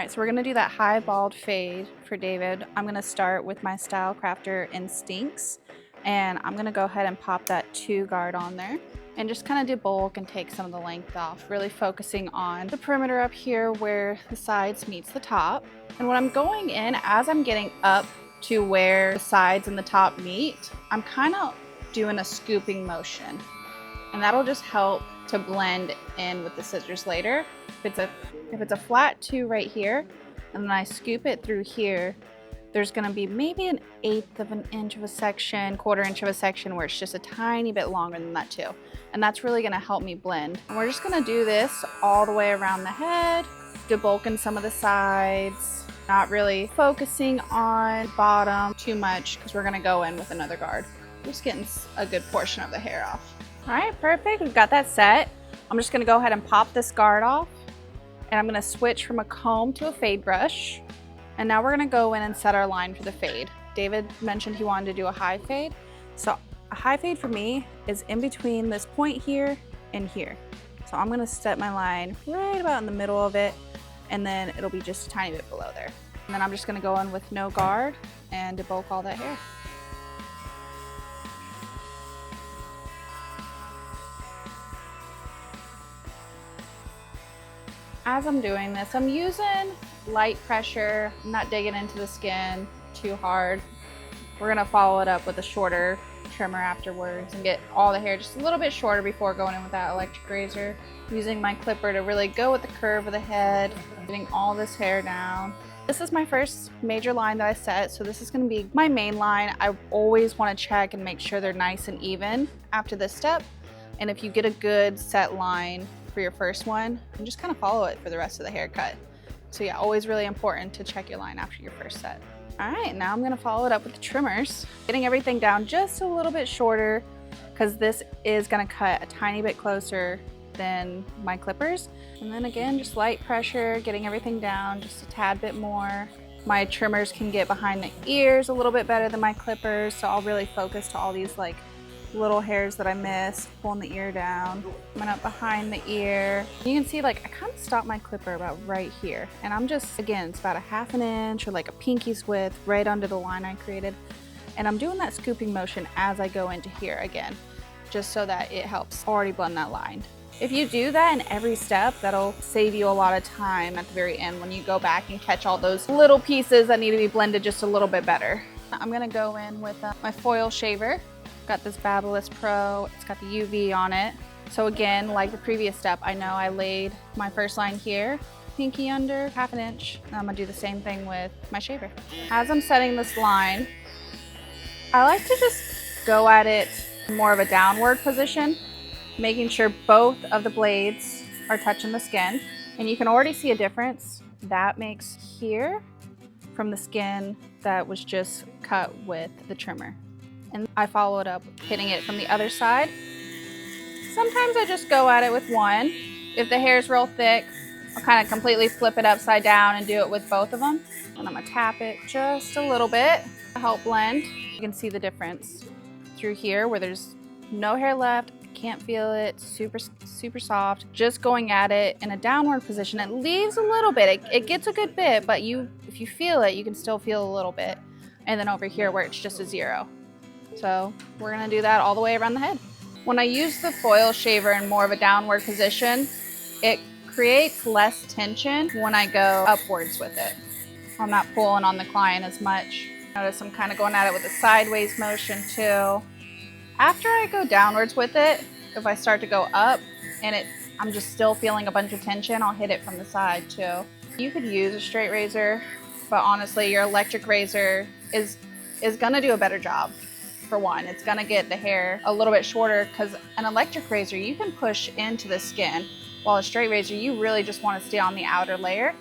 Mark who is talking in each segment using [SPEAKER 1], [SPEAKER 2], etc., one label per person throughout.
[SPEAKER 1] All right, so we're gonna do that high bald fade for David. I'm gonna start with my Style Crafter Instincts, and I'm gonna go ahead and pop that 2 guard on there and just kind of debulk and take some of the length off, really focusing on the perimeter up here where the sides meets the top. And when I'm going in, as I'm getting up to where the sides and the top meet, I'm kind of doing a scooping motion, and that'll just help to blend in with the scissors later. If it's a flat 2 right here, and then I scoop it through here, there's gonna be maybe 1/8 of an inch of a section, 1/4 inch of a section where it's just a tiny bit longer than that too. And that's really gonna help me blend. And we're just gonna do this all the way around the head, debulking some of the sides, not really focusing on bottom too much because we're gonna go in with another guard. Just getting a good portion of the hair off. All right, perfect, we've got that set. I'm just gonna go ahead and pop this guard off, and I'm gonna switch from a comb to a fade brush. And now we're gonna go in and set our line for the fade. David mentioned he wanted to do a high fade. So a high fade for me is in between this point here and here. So I'm gonna set my line right about in the middle of it, and then it'll be just a tiny bit below there. And then I'm just gonna go in with no guard and debulk all that hair. As I'm doing this, I'm using light pressure, I'm not digging into the skin too hard. We're gonna follow it up with a shorter trimmer afterwards and get all the hair just a little bit shorter before going in with that electric razor. Using my clipper to really go with the curve of the head, getting all this hair down. This is my first major line that I set, so this is gonna be my main line. I always wanna check and make sure they're nice and even after this step. And if you get a good set line for your first one, and just kind of follow it for the rest of the haircut. So yeah, always really important to check your line after your first set. All right, now I'm gonna follow it up with the trimmers, getting everything down just a little bit shorter because this is gonna cut a tiny bit closer than my clippers. And then again, just light pressure, getting everything down just a tad bit more. My trimmers can get behind the ears a little bit better than my clippers, so I'll really focus to all these like little hairs that I missed, pulling the ear down, coming up behind the ear. You can see like I kind of stopped my clipper about right here, and I'm just, again, it's about a 1/2 inch or like a pinky's width right under the line I created, and I'm doing that scooping motion as I go into here again, just so that it helps already blend that line. If you do that in every step, that'll save you a lot of time at the very end when you go back and catch all those little pieces that need to be blended just a little bit better. I'm gonna go in with my foil shaver. Got this Babyliss Pro, it's got the UV on it. So again, like the previous step, I know I laid my first line here, pinky under, 1/2 inch, and I'm gonna do the same thing with my shaver. As I'm setting this line, I like to just go at it in more of a downward position, making sure both of the blades are touching the skin. And you can already see a difference that makes here from the skin that was just cut with the trimmer. And I follow it up, hitting it from the other side. Sometimes I just go at it with one. If the hair is real thick, I'll kind of completely flip it upside down and do it with both of them. And I'm gonna tap it just a little bit to help blend. You can see the difference through here where there's no hair left. I can't feel it, super soft. Just going at it in a downward position, it leaves a little bit. It gets a good bit, but if you feel it, you can still feel a little bit. And then over here where it's just a 0. So we're gonna do that all the way around the head. When I use the foil shaver in more of a downward position, it creates less tension when I go upwards with it. I'm not pulling on the client as much. Notice I'm kind of going at it with a sideways motion too. After I go downwards with it, if I start to go up and I'm just still feeling a bunch of tension, I'll hit it from the side too. You could use a straight razor, but honestly, your electric razor is gonna do a better job. For one, it's gonna get the hair a little bit shorter because an electric razor, you can push into the skin, while a straight razor, you really just wanna stay on the outer layer.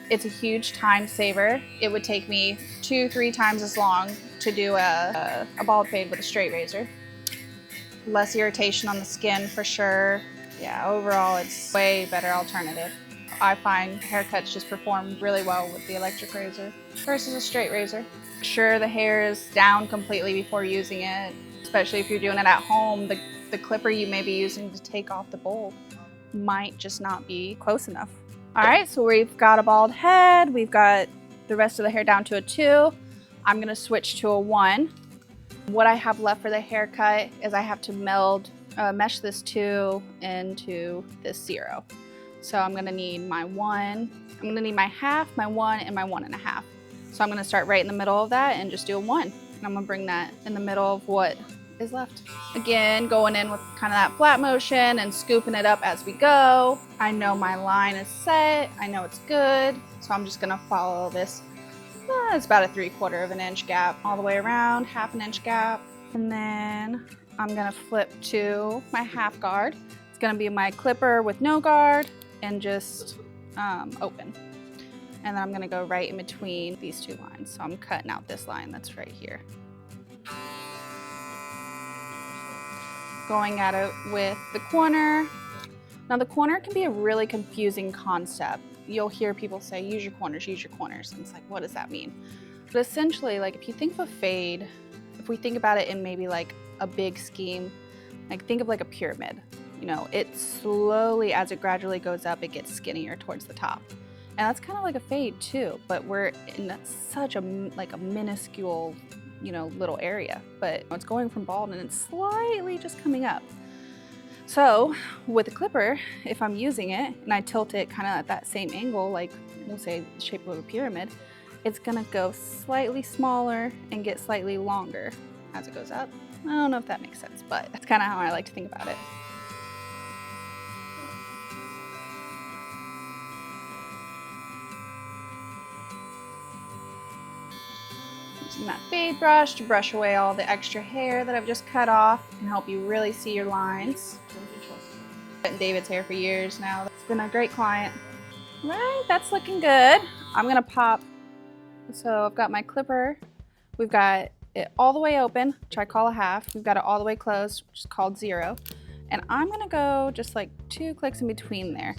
[SPEAKER 1] It's a huge time saver. It would take me 2-3 times as long to do a bald fade with a straight razor. Less irritation on the skin for sure. Yeah, overall, it's way better alternative. I find haircuts just perform really well with the electric razor versus a straight razor. Sure, the hair is down completely before using it, especially if you're doing it at home. The clipper you may be using to take off the bulb might just not be close enough. All right, so we've got a bald head. We've got the rest of the hair down to a 2. I'm gonna switch to a 1. What I have left for the haircut is I have to mesh this 2 into this 0. So I'm gonna need my 1, I'm gonna need my half, my 1, and my 1.5. So I'm gonna start right in the middle of that and just do a 1. And I'm gonna bring that in the middle of what is left. Again, going in with kind of that flat motion and scooping it up as we go. I know my line is set, I know it's good, so I'm just gonna follow this. It's about a 3/4 of an inch gap all the way around, 1/2 inch gap. And then I'm gonna flip to my half guard. It's gonna be my clipper with no guard and just open. And then I'm gonna go right in between these 2 lines. So I'm cutting out this line that's right here. Going at it with the corner. Now the corner can be a really confusing concept. You'll hear people say, use your corners, use your corners. And it's like, what does that mean? But essentially, like if you think of a fade, if we think about it in maybe like a big scheme, like think of like a pyramid. You know, it slowly, as it gradually goes up, it gets skinnier towards the top. And that's kind of like a fade too, but we're in such a minuscule, you know, little area, but it's going from bald and it's slightly just coming up. So with a clipper, if I'm using it and I tilt it kind of at that same angle, like we'll say the shape of a pyramid, it's gonna go slightly smaller and get slightly longer as it goes up. I don't know if that makes sense, but that's kind of how I like to think about it. Using that fade brush to brush away all the extra hair that I've just cut off and help you really see your lines. Been David's hair for years now. It's been a great client. Right, that's looking good. I'm gonna pop. So I've got my clipper. We've got it all the way open, which I call a half. We've got it all the way closed, which is called 0. And I'm gonna go just like 2 clicks in between there.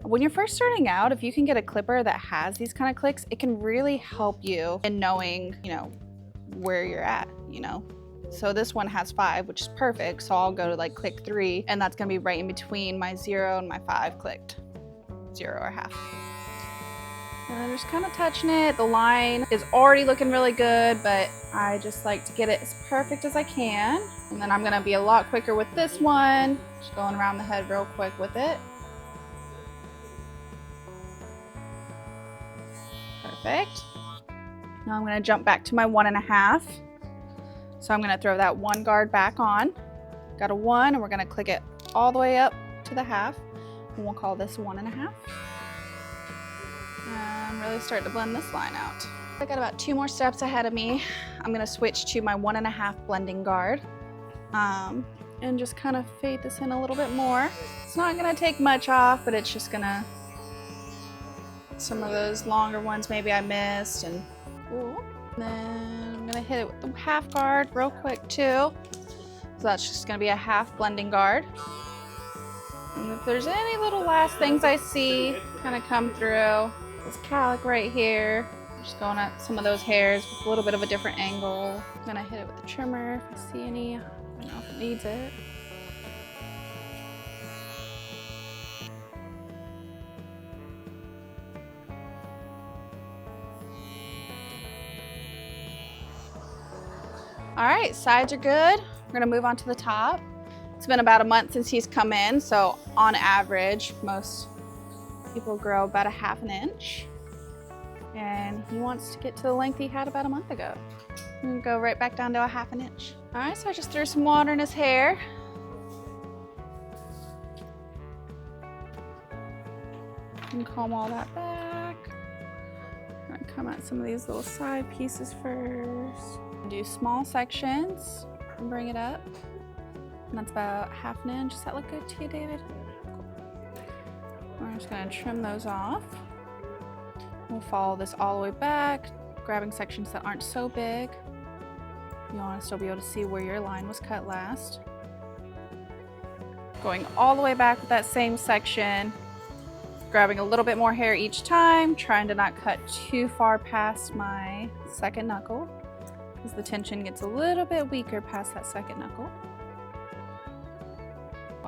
[SPEAKER 1] When you're first starting out, if you can get a clipper that has these kind of clicks, it can really help you in knowing, you know, where you're at, you know. So this one has 5, which is perfect. So I'll go to like click 3, and that's gonna be right in between my 0 and my 5 clicked. 0 or half. And I'm just kind of touching it. The line is already looking really good, but I just like to get it as perfect as I can. And then I'm gonna be a lot quicker with this one. Just going around the head real quick with it. Perfect. Now I'm gonna jump back to my 1.5. So I'm gonna throw that 1 guard back on. Got a 1, and we're gonna click it all the way up to the half. And we'll call this 1.5. And really start to blend this line out. I got about 2 more steps ahead of me. I'm gonna switch to my 1.5 blending guard. And just kind of fade this in a little bit more. It's not gonna take much off, but it's just gonna, some of those longer ones maybe I missed. And then I'm gonna hit it with the half guard real quick too. So that's just gonna be a half blending guard. And if there's any little last things I see kind of come through, this calic right here, just going at some of those hairs with a little bit of a different angle. I'm gonna hit it with the trimmer if I see any. I don't know if it needs it. All right, sides are good. We're gonna move on to the top. It's been about a month since he's come in, so on average, most people grow about a half an inch. And he wants to get to the length he had about a month ago. I'm gonna go right back down to a half an inch. All right, so I just threw some water in his hair. And comb all that back. I'm gonna come at some of these little side pieces first. Do small sections and bring it up. And that's about half an inch. Does that look good to you, David? Cool. We're just gonna trim those off. We'll follow this all the way back, grabbing sections that aren't so big. You want to still be able to see where your line was cut last. Going all the way back with that same section, grabbing a little bit more hair each time, trying to not cut too far past my second knuckle, because the tension gets a little bit weaker past that second knuckle.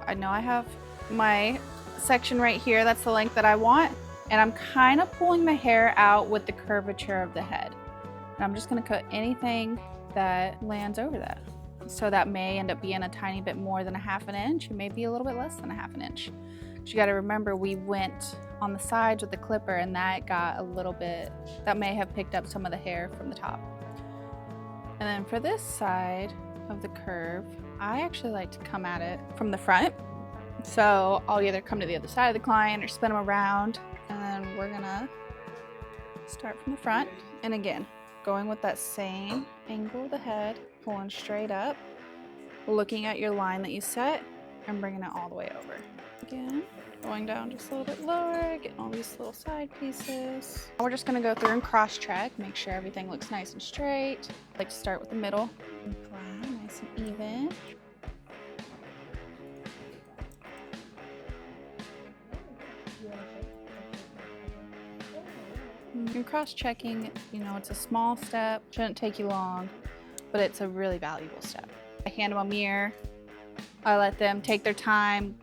[SPEAKER 1] I know I have my section right here, that's the length that I want. And I'm kind of pulling the hair out with the curvature of the head. And I'm just gonna cut anything that lands over that. So that may end up being a tiny bit more than a ½ inch, and maybe a little bit less than a ½ inch. But you gotta remember, we went on the sides with the clipper and that got a little bit, that may have picked up some of the hair from the top. And then for this side of the curve, I actually like to come at it from the front. So I'll either come to the other side of the client or spin them around, and then we're gonna start from the front. And again, going with that same angle of the head, pulling straight up, looking at your line that you set, and bringing it all the way over. Again, going down just a little bit lower, getting all these little side pieces. We're just gonna go through and cross-check, make sure everything looks nice and straight. I like to start with the middle, and flat, nice and even. And cross-checking, you know, it's a small step, shouldn't take you long, but it's a really valuable step. I hand them a mirror. I let them take their time.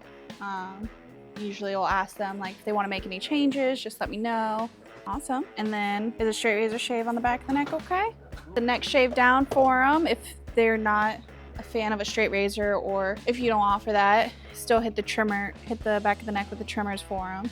[SPEAKER 1] Usually I'll ask them, like, if they want to make any changes, just let me know. Awesome. And then, is a straight razor shave on the back of the neck okay? The neck shave down for them, if they're not a fan of a straight razor, or if you don't offer that, still hit the trimmer, hit the back of the neck with the trimmers for them.